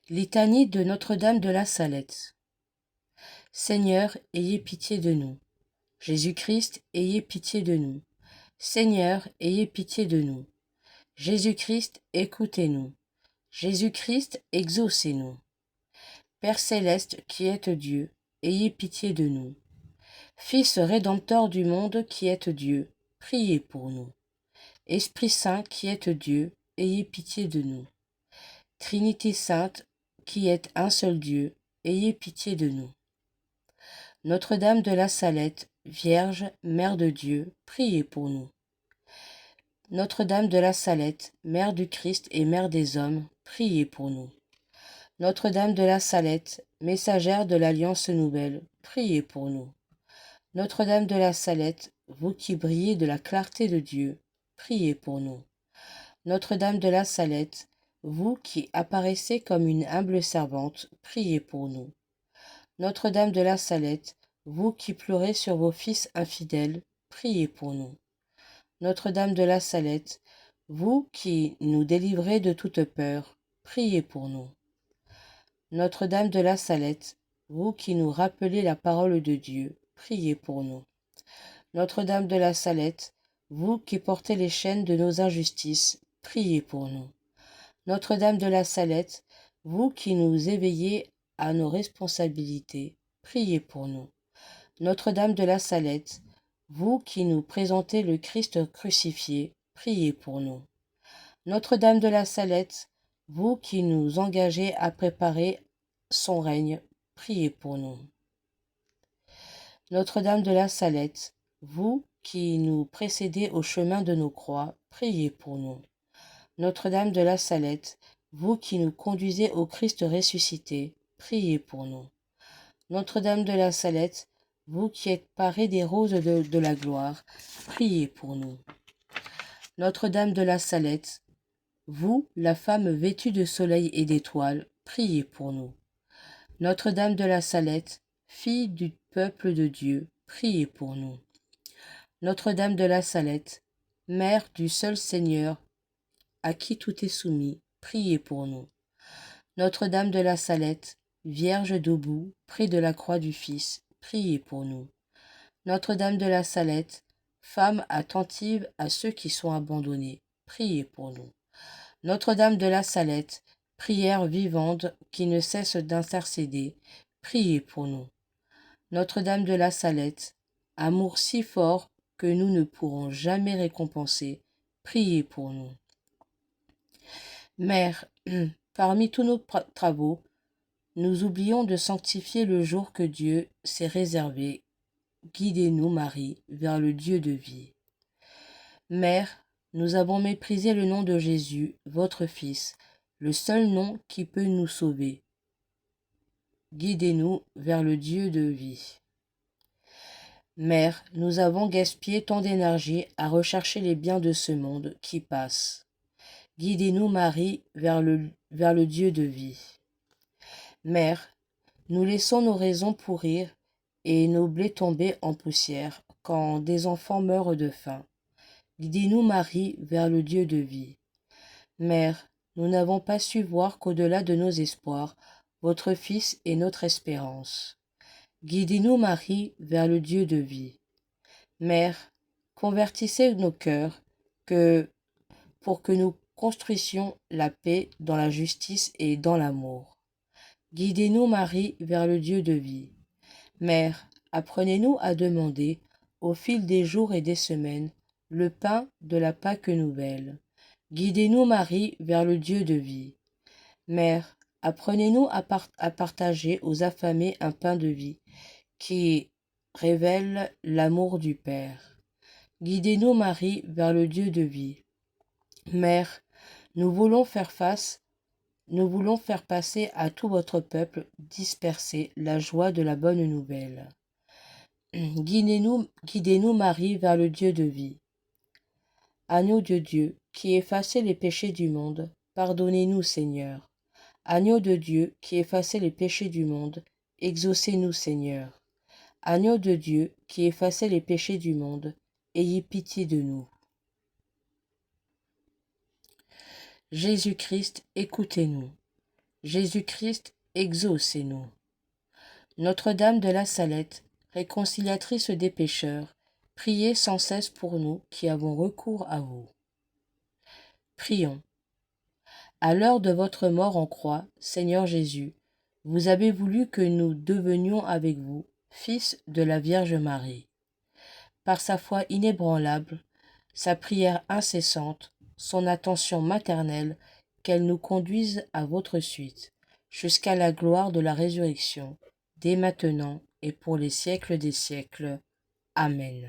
Litanie de Notre-Dame de la Salette. Seigneur, ayez pitié de nous. Jésus-Christ, ayez pitié de nous. Seigneur, ayez pitié de nous. Jésus-Christ, écoutez-nous. Jésus-Christ, exaucez-nous. Père céleste qui êtes Dieu, ayez pitié de nous. Fils rédempteur du monde qui êtes Dieu, priez pour nous. Esprit Saint qui êtes Dieu, ayez pitié de nous. Trinité sainte qui êtes un seul Dieu, ayez pitié de nous. Notre-Dame de la Salette, Vierge, Mère de Dieu, priez pour nous. Notre-Dame de la Salette, Mère du Christ et Mère des hommes, priez pour nous. Notre-Dame de la Salette, Messagère de l'Alliance nouvelle, priez pour nous. Notre-Dame de la Salette, vous qui brillez de la clarté de Dieu, priez pour nous. Notre-Dame de la Salette, vous qui apparaissez comme une humble servante, priez pour nous. Notre-Dame de la Salette, vous qui pleurez sur vos fils infidèles, priez pour nous. Notre-Dame de la Salette, vous qui nous délivrez de toute peur, priez pour nous. Notre-Dame de la Salette, vous qui nous rappelez la parole de Dieu, priez pour nous. Notre-Dame de la Salette, vous qui portez les chaînes de nos injustices, priez pour nous. Notre-Dame de la Salette, vous qui nous éveillez à nos responsabilités, priez pour nous. Notre-Dame de la Salette, vous qui nous présentez le Christ crucifié, priez pour nous. Notre-Dame de la Salette, vous qui nous engagez à préparer son règne, priez pour nous. Notre-Dame de la Salette, vous qui nous précédez au chemin de nos croix, priez pour nous. Notre-Dame de la Salette, vous qui nous conduisez au Christ ressuscité, priez pour nous. Notre-Dame de la Salette, vous qui êtes parée des roses de la gloire, priez pour nous. Notre-Dame de la Salette, vous, la femme vêtue de soleil et d'étoiles, priez pour nous. Notre-Dame de la Salette, fille du peuple de Dieu, priez pour nous. Notre-Dame de la Salette, mère du seul Seigneur, à qui tout est soumis, priez pour nous. Notre-Dame de la Salette, Vierge debout, près de la croix du Fils, priez pour nous. Notre-Dame de la Salette, femme attentive à ceux qui sont abandonnés, priez pour nous. Notre-Dame de la Salette, prière vivante qui ne cesse d'intercéder, priez pour nous. Notre-Dame de la Salette, amour si fort que nous ne pourrons jamais récompenser, priez pour nous. Mère, parmi tous nos travaux, nous oublions de sanctifier le jour que Dieu s'est réservé. Guidez-nous, Marie, vers le Dieu de vie. Mère, nous avons méprisé le nom de Jésus, votre Fils, le seul nom qui peut nous sauver. Guidez-nous vers le Dieu de vie. Mère, nous avons gaspillé tant d'énergie à rechercher les biens de ce monde qui passe. Guidez-nous, Marie, vers le Dieu de vie. Mère, nous laissons nos raisons pourrir et nos blés tomber en poussière quand des enfants meurent de faim. Guidez-nous, Marie, vers le Dieu de vie. Mère, nous n'avons pas su voir qu'au-delà de nos espoirs, votre Fils est notre espérance. Guidez-nous, Marie, vers le Dieu de vie. Mère, convertissez nos cœurs pour que nous construisions la paix dans la justice et dans l'amour. Guidez-nous, Marie, vers le Dieu de vie. Mère, apprenez-nous à demander, au fil des jours et des semaines, le pain de la Pâque nouvelle. Guidez-nous, Marie, vers le Dieu de vie. Mère, apprenez-nous à partager aux affamés un pain de vie qui révèle l'amour du Père. Guidez-nous, Marie, vers le Dieu de vie. Mère, nous voulons faire passer à tout votre peuple dispersé la joie de la bonne nouvelle. Guidez-nous, Marie, vers le Dieu de vie. Agneau de Dieu, qui effacez les péchés du monde, pardonnez-nous, Seigneur. Agneau de Dieu, qui effacez les péchés du monde, exaucez-nous, Seigneur. Agneau de Dieu, qui effacez les péchés du monde, ayez pitié de nous. Jésus-Christ, écoutez-nous. Jésus-Christ, exaucez-nous. Notre-Dame de la Salette, réconciliatrice des pécheurs, priez sans cesse pour nous qui avons recours à vous. Prions. À l'heure de votre mort en croix, Seigneur Jésus, vous avez voulu que nous devenions avec vous, fils de la Vierge Marie. Par sa foi inébranlable, sa prière incessante, son attention maternelle, qu'elle nous conduise à votre suite, jusqu'à la gloire de la résurrection, dès maintenant et pour les siècles des siècles. Amen.